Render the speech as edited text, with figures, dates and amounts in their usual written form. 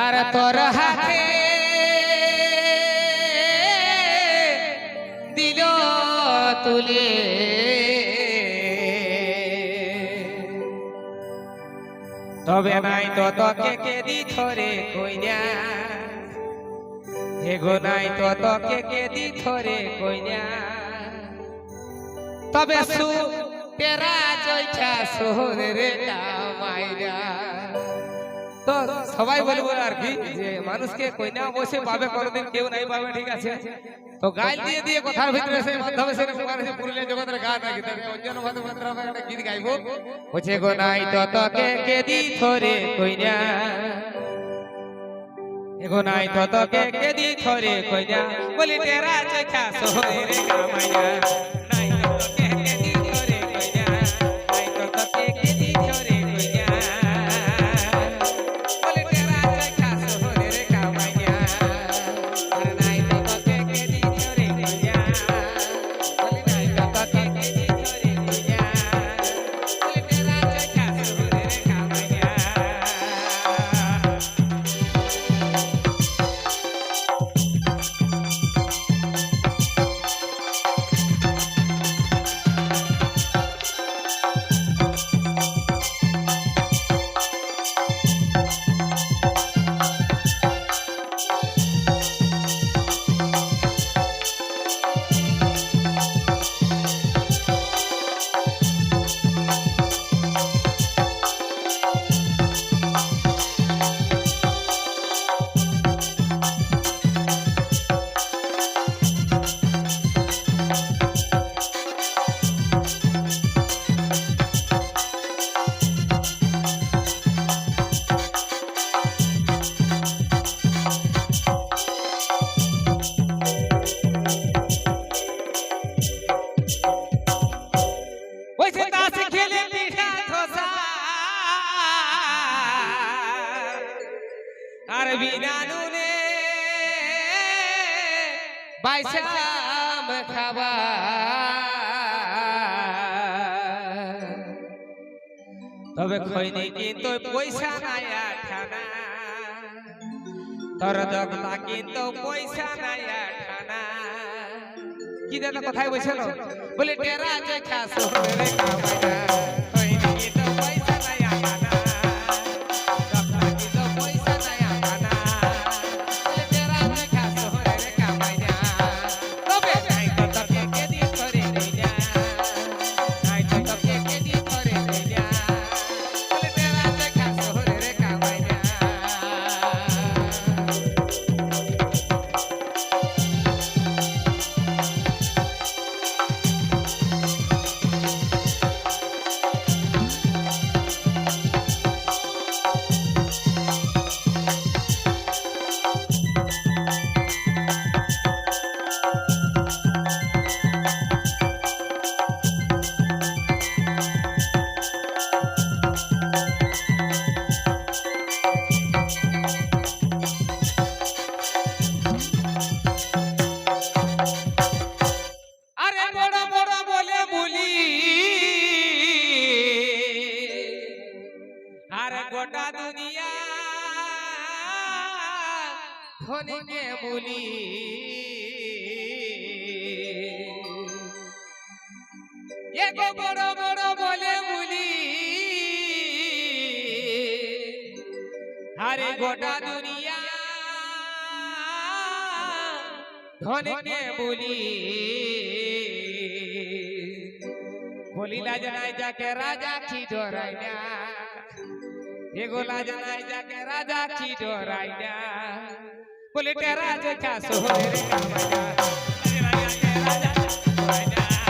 আর তোর হাতে দিল তুলে তবে নাই তো তোকে কে দি ধরে কইনা এগো নাই তো তোকে কে দি ধরে কইনা তবে সু তেরা জয়ছা সোহরে রে কামাইরা তো সবাই বলবো আর কি যে মানুষকে কইনা বসে পাবে কোনদিন কেউ নাই পাবে ঠিক আছে তো গাইল দিয়ে দিয়ে কথার ভিতরে সেই মাধ্যমে সে প্রকার আছে পুরুলিয়া জগতের গান নাকি তবে অঞ্জন ভাদ্র আমরা একটা গীত গাইবো বলছে গো নাই তো তোকে কে দি ধরে কইনা এগো নাই তো তোকে কে দি ধরে কইনা বলি তেরা চোখা সোহরে রে কামাইয়া নাই তো তোকে কে দি ধরে কইনা নাই তো তোকে কে দি ধরে কইনা বলি তেরা চোখা সোহরে রে কামাইয়া আর নাই তো তোকে কে দি ধরে কইনা বলি নাই তো তোকে কে দি ধরে কইনা বলি তেরা চোখা সোহরে রে কামাইয়া আর বিনা নুনে বাইসাম খাবা তবে খৈনি কিন্তু পয়সা নাই আঠানা তোর দগলা কিন্তু পয়সা নাই আঠানা কি দাদা কথাই বলছিল বলে টেরা যে খাস রে কামাইনা খৈনি কিন্তু পয়সা নাই আঠানা গোটা দুনিয়া ধনিকে বলি এগো বড় বড় বলে বলি আরে গোটা দুনিয়া ধনিকে বলি বলি লাজ নাই যাকে রাজা কি ডরাই না এগো লাজ নাই যাকে রাজা কি ডরাই না বলি টেরা যে খাস রে কামাইয়া রাজা রাজা ডরাই না